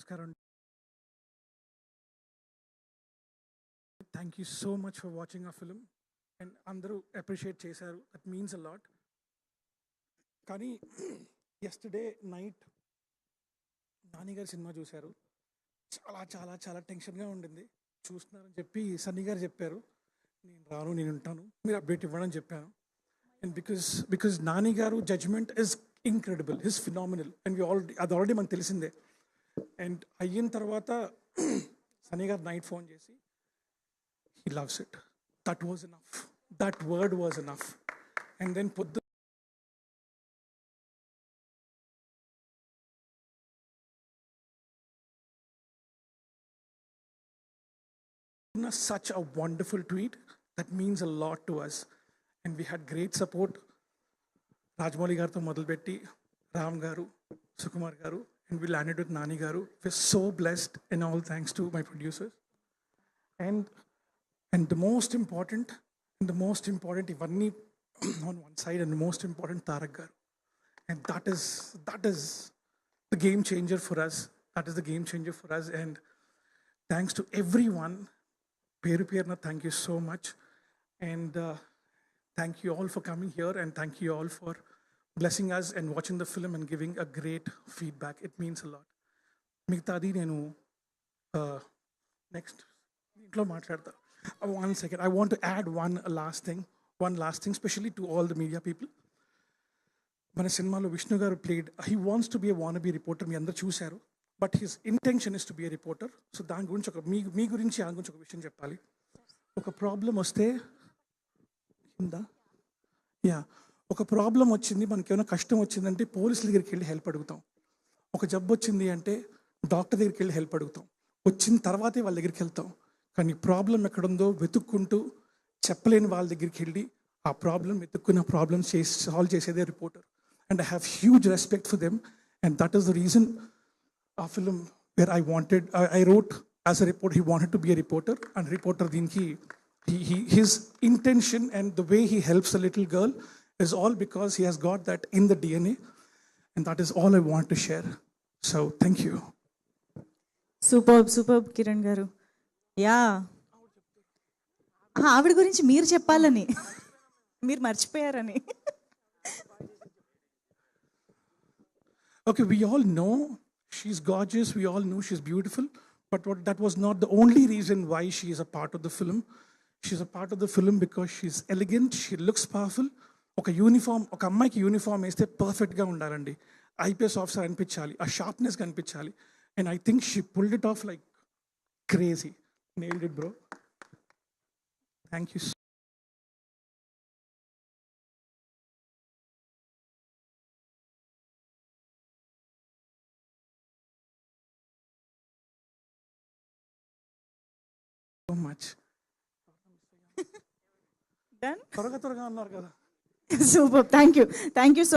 నమస్కారం. Thank you so much for watching ఆ film and అందరూ అప్రిషియేట్ చేశారు. That means a lot. కానీ ఎస్టర్డే నైట్ నాని గారి సినిమా చూశారు. చాలా చాలా చాలా టెన్షన్గా ఉండింది. చూస్తున్నారని చెప్పి సన్నీ గారు చెప్పారు. నేను రాను, నేను ఉంటాను, మీరు అప్డేట్ ఇవ్వడం చెప్పాను. అండ్ బికాస్ నాని గారు judgement is incredible, is phenomenal. And అది ఆల్రెడీ మనకు తెలిసిందే. అండ్ అయిన తర్వాత సన్నీ గారు నైట్ ఫోన్ చేసి he loves it. That was enough. That word was enough. And then such a wonderful tweet that means a lot to us. And we had great support. Rajmouli garu modalbetti, Ram garu, Sukumar garu, and we landed with Nani garu. We're so blessed, and all thanks to my producers. And the most important, Ivanni on one side, and the most important, Tarak garu. And that is the game changer for us. That is the game changer for us. And thanks to everyone. Peru Pierna, thank you so much. And thank you all for coming here, and thank you all for blessing us and watching the film and giving a great feedback. It means a lot. Migtadi nenu next intlo maatladta. One second. I want to add one last thing, especially to all the media people. మన సినిమాలో విష్ణు గారు played, he wants to be a wannabe reporter. మీ అందరూ చూశారు. But his intention is to be a reporter. So దాని గురించి మీ గురించి దాని గురించి ఒక విషయం చెప్పాలి. ఒక ప్రాబ్లం వస్తే ఒక ప్రాబ్లం వచ్చింది, మనకి ఏమైనా కష్టం వచ్చిందంటే పోలీసుల దగ్గరికి వెళ్ళి హెల్ప్ అడుగుతాం. ఒక జబ్బు వచ్చింది అంటే డాక్టర్ దగ్గరికి వెళ్ళి హెల్ప్ అడుగుతాం. వచ్చిన తర్వాతే వాళ్ళ దగ్గరికి వెళ్తాం. కానీ ప్రాబ్లం ఎక్కడుందో వెతుక్కుంటూ చెప్పలేని వాళ్ళ దగ్గరికి వెళ్ళి ఆ ప్రాబ్లం వెతుక్కున్న ప్రాబ్లం సాల్వ్ చేసేదే reporter. And I have huge respect for them, and that is the reason a film where I wrote as a reporter. He wanted to be a reporter, and reporter dinki his intention and the way he helps a little girl is all because he has got that in the DNA, and that is all I want to share. So thank you. Superb Kiran garu. Yeah. ఆవిడ గురించి మీరు చెప్పాలని, మీరు మర్చిపోయారని. Okay, we all know she's gorgeous, we all know she's beautiful, but that was not the only reason why she is a part of the film. She's a part of the film because she's elegant, she looks powerful. ఒక అమ్మాయికి uniform వేస్తే పర్ఫెక్ట్గా ఉండాలండి. IPS officer అనిపించాలి, ఆ sharpness కనిపించాలి. And I think she pulled it of like crazy. Nailed it, bro. Thank you so much. Done? త్వరగా అన్నారు కదా. Super. Thank you so